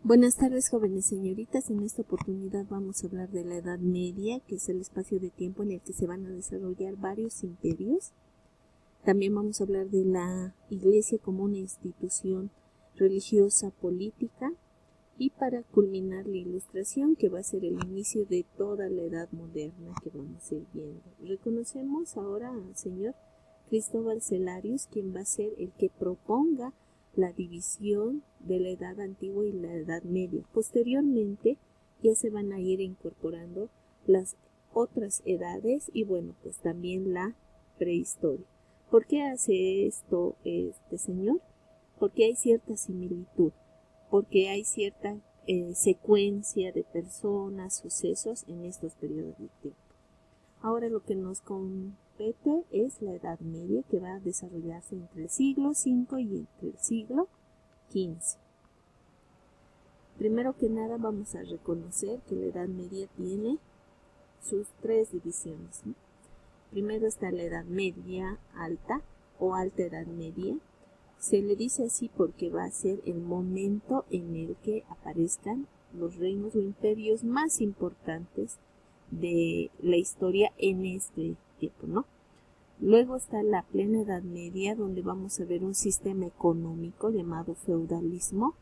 Buenas tardes, jóvenes señoritas. En esta oportunidad vamos a hablar de la Edad Media, que es el espacio de tiempo en el que se van a desarrollar varios imperios. También vamos a hablar de la Iglesia como una institución religiosa política. Y para culminar la ilustración, que va a ser el inicio de toda la Edad Moderna que vamos a ir viendo. Reconocemos ahora al señor Cristóbal Celarius, quien va a ser el que proponga la división de la Edad Antigua y la Edad Media. Posteriormente ya se van a ir incorporando las otras edades y bueno, pues también la prehistoria. ¿Por qué hace esto este señor? Porque hay cierta similitud, porque hay cierta secuencia de personas, sucesos en estos periodos de tiempo. Ahora lo que nos compete es la Edad Media, que va a desarrollarse entre el siglo V y entre el siglo XV. Primero que nada vamos a reconocer que la Edad Media tiene sus tres divisiones, ¿no? Primero está la Edad Media Alta o Alta Edad Media. Se le dice así porque va a ser el momento en el que aparezcan los reinos o imperios más importantes de la historia en este tiempo, ¿no? Luego está la plena Edad Media, donde vamos a ver un sistema económico llamado feudalismo,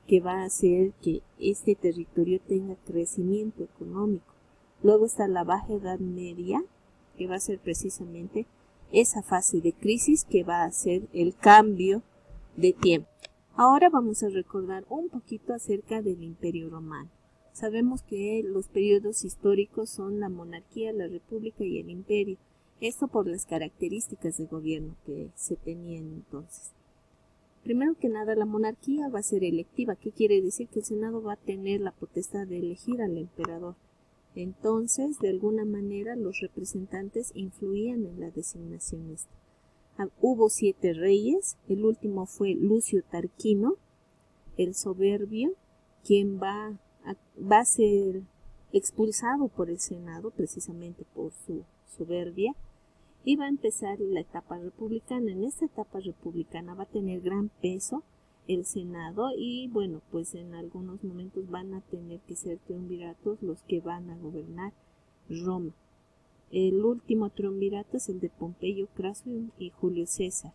que va a hacer que este territorio tenga crecimiento económico. Luego está la Baja Edad Media, que va a ser precisamente esa fase de crisis que va a hacer el cambio de tiempo. Ahora vamos a recordar un poquito acerca del Imperio Romano. Sabemos que los periodos históricos son la monarquía, la república y el imperio. Esto por las características de gobierno que se tenían entonces. Primero que nada, la monarquía va a ser electiva. ¿Qué quiere decir? Que el Senado va a tener la potestad de elegir al emperador. Entonces, de alguna manera, los representantes influían en la designación esta. Hubo 7 reyes, el último fue Lucio Tarquino, el soberbio, quien va a ser expulsado por el Senado precisamente por su soberbia, y va a empezar la etapa republicana. En esta etapa republicana va a tener gran peso el Senado y bueno, pues en algunos momentos van a tener que ser triunviratos los que van a gobernar Roma. El último triunvirato es el de Pompeyo Craso y Julio César.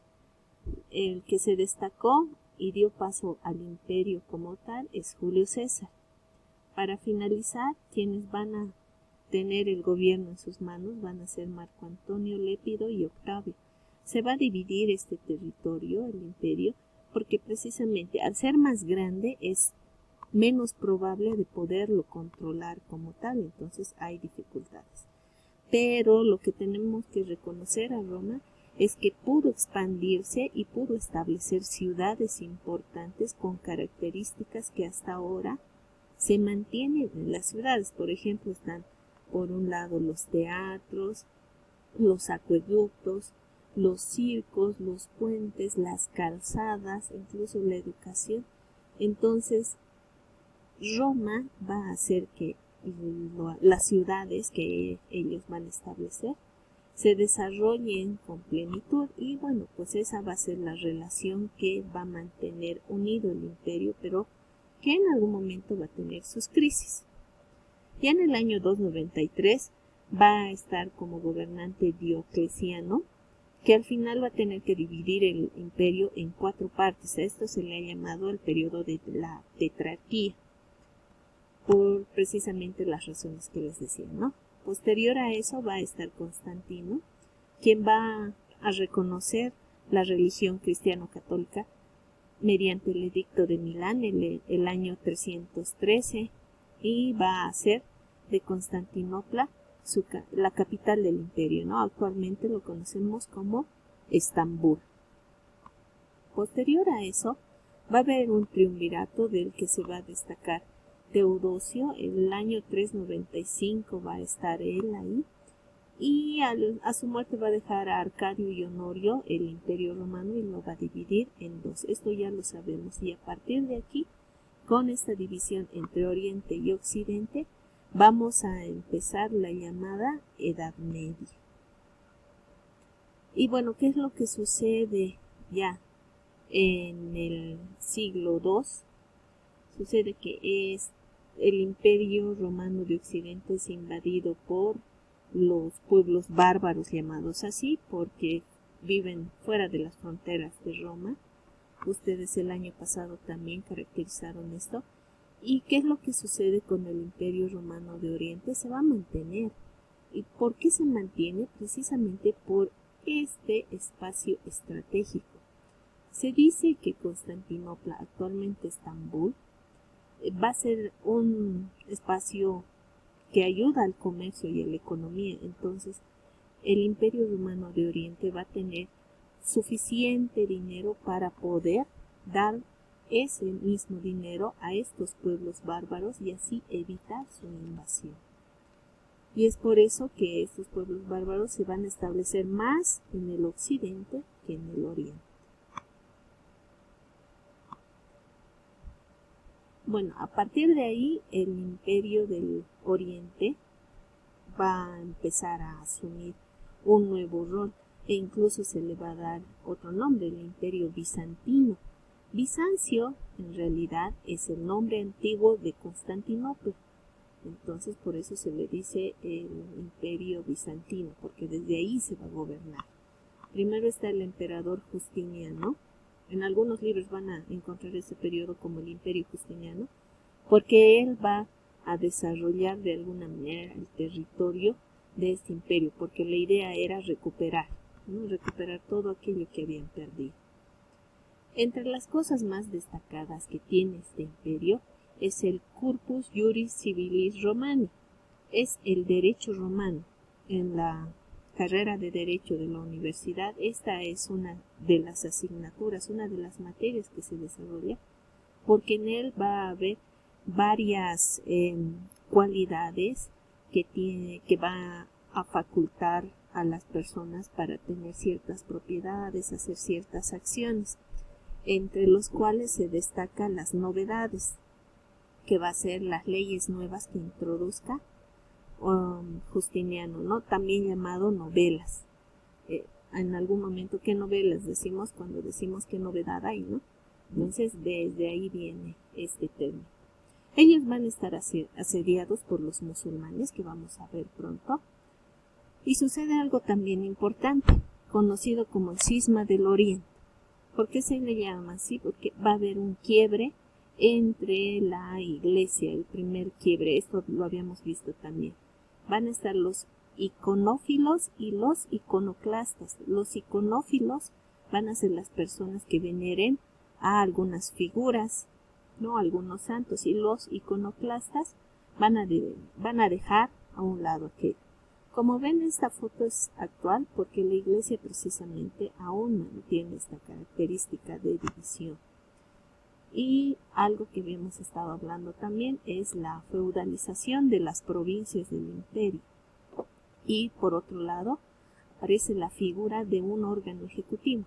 El que se destacó y dio paso al imperio como tal es Julio César. Para finalizar, quienes van a tener el gobierno en sus manos van a ser Marco Antonio, Lépido y Octavio. Se va a dividir este territorio, el imperio, porque precisamente al ser más grande es menos probable de poderlo controlar como tal, entonces hay dificultades. Pero lo que tenemos que reconocer a Roma es que pudo expandirse y pudo establecer ciudades importantes con características que hasta ahora se mantienen en las ciudades. Por ejemplo, están por un lado los teatros, los acueductos, los circos, los puentes, las calzadas, incluso la educación. Entonces, Roma va a hacer que las ciudades que ellos van a establecer se desarrollen con plenitud y bueno, pues esa va a ser la relación que va a mantener unido el imperio, pero que en algún momento va a tener sus crisis. Ya en el año 293 va a estar como gobernante Diocleciano, que al final va a tener que dividir el imperio en 4 partes. A esto se le ha llamado el periodo de la tetrarquía, por precisamente las razones que les decía, ¿no? Posterior a eso va a estar Constantino, quien va a reconocer la religión cristiano-católica mediante el edicto de Milán el año 313 y va a hacer de Constantinopla la capital del imperio, ¿no? Actualmente lo conocemos como Estambul. Posterior a eso va a haber un triunvirato del que se va a destacar Teodosio. En el año 395 va a estar él ahí y a su muerte va a dejar a Arcadio y Honorio el imperio romano y lo va a dividir en 2. Esto ya lo sabemos y a partir de aquí, con esta división entre Oriente y Occidente, vamos a empezar la llamada Edad Media. Y bueno, ¿qué es lo que sucede ya en el siglo II? Sucede que el Imperio Romano de Occidente es invadido por los pueblos bárbaros llamados así, porque viven fuera de las fronteras de Roma. Ustedes el año pasado también caracterizaron esto. ¿Y qué es lo que sucede con el Imperio Romano de Oriente? Se va a mantener. ¿Y por qué se mantiene? Precisamente por este espacio estratégico. Se dice que Constantinopla, actualmente Estambul, va a ser un espacio que ayuda al comercio y a la economía. Entonces, el Imperio Romano de Oriente va a tener suficiente dinero para poder dar ese mismo dinero a estos pueblos bárbaros y así evitar su invasión. Y es por eso que estos pueblos bárbaros se van a establecer más en el occidente que en el oriente. Bueno, a partir de ahí el Imperio del Oriente va a empezar a asumir un nuevo rol e incluso se le va a dar otro nombre, el Imperio Bizantino. Bizancio en realidad es el nombre antiguo de Constantinopla, entonces por eso se le dice el Imperio Bizantino, porque desde ahí se va a gobernar. Primero está el emperador Justiniano. En algunos libros van a encontrar ese periodo como el Imperio Justiniano, porque él va a desarrollar de alguna manera el territorio de este imperio, porque la idea era recuperar, ¿no? Recuperar todo aquello que habían perdido. Entre las cosas más destacadas que tiene este imperio es el Corpus Juris Civilis Romani, es el derecho romano. En la carrera de Derecho de la universidad, esta es una de las asignaturas, una de las materias que se desarrolla, porque en él va a haber varias cualidades que va a facultar a las personas para tener ciertas propiedades, hacer ciertas acciones, entre los cuales se destacan las novedades, que va a ser las leyes nuevas que introduzca Justiniano, ¿no? También llamado novelas. En algún momento, ¿qué novelas decimos cuando decimos qué novedad hay, ¿no? Entonces, desde ahí viene este término. Ellos van a estar asediados por los musulmanes, que vamos a ver pronto. Y sucede algo también importante, conocido como el Cisma del Oriente. ¿Por qué se le llama así? Porque va a haber un quiebre entre la iglesia, el primer quiebre, esto lo habíamos visto también. Van a estar los iconófilos y los iconoclastas. Los iconófilos van a ser las personas que veneren a algunas figuras, ¿no? Algunos santos, y los iconoclastas van a dejar a un lado aquello. Como ven, esta foto es actual porque la iglesia precisamente aún mantiene esta característica de división. Y algo que habíamos estado hablando también es la feudalización de las provincias del imperio. Y por otro lado, aparece la figura de un órgano ejecutivo.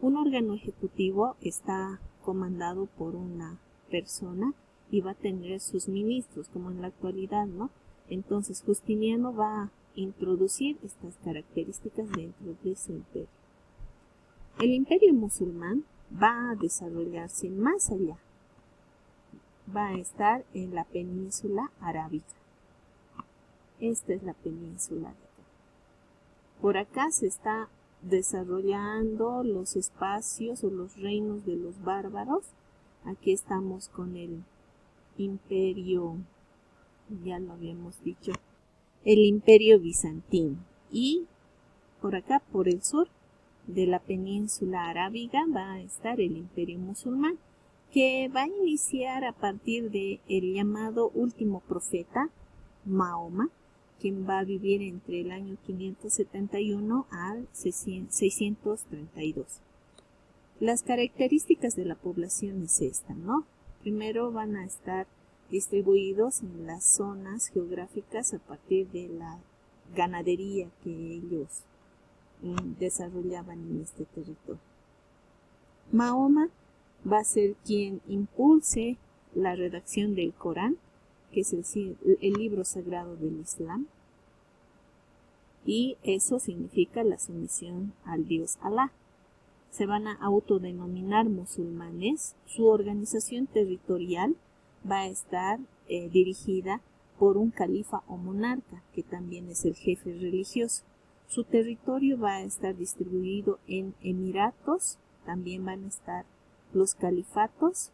Un órgano ejecutivo está comandado por una persona y va a tener sus ministros, como en la actualidad, ¿no? Entonces Justiniano va a introducir estas características dentro de su imperio. El imperio musulmán va a desarrollarse más allá, va a estar en la península arábiga. Esta es la península de acá. Por acá se está desarrollando los espacios o los reinos de los bárbaros. Aquí estamos con el imperio, ya lo habíamos dicho, el imperio bizantino. Y por acá, por el sur de la península arábiga, va a estar el imperio musulmán, que va a iniciar a partir de el llamado último profeta, Mahoma, quien va a vivir entre el año 571 al 632. Las características de la población es esta, ¿no? Primero van a estar distribuidos en las zonas geográficas a partir de la ganadería que ellos desarrollaban en este territorio. Mahoma va a ser quien impulse la redacción del Corán, que es el libro sagrado del Islam, y eso significa la sumisión al Dios Alá. Se van a autodenominar musulmanes. Su organización territorial va a estar dirigida por un califa o monarca, que también es el jefe religioso. Su territorio va a estar distribuido en emiratos, también van a estar los califatos,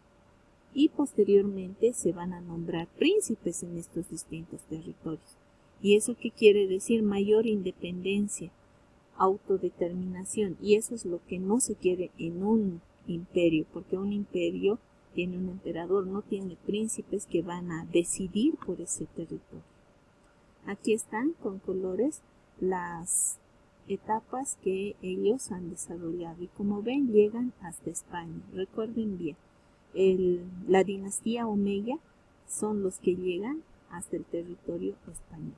y posteriormente se van a nombrar príncipes en estos distintos territorios. ¿Y eso qué quiere decir? Mayor independencia, autodeterminación, y eso es lo que no se quiere en un imperio, porque un imperio tiene un emperador, no tiene príncipes que van a decidir por ese territorio. Aquí están con colores las etapas que ellos han desarrollado y como ven llegan hasta España. Recuerden bien, la dinastía Omeya son los que llegan hasta el territorio español.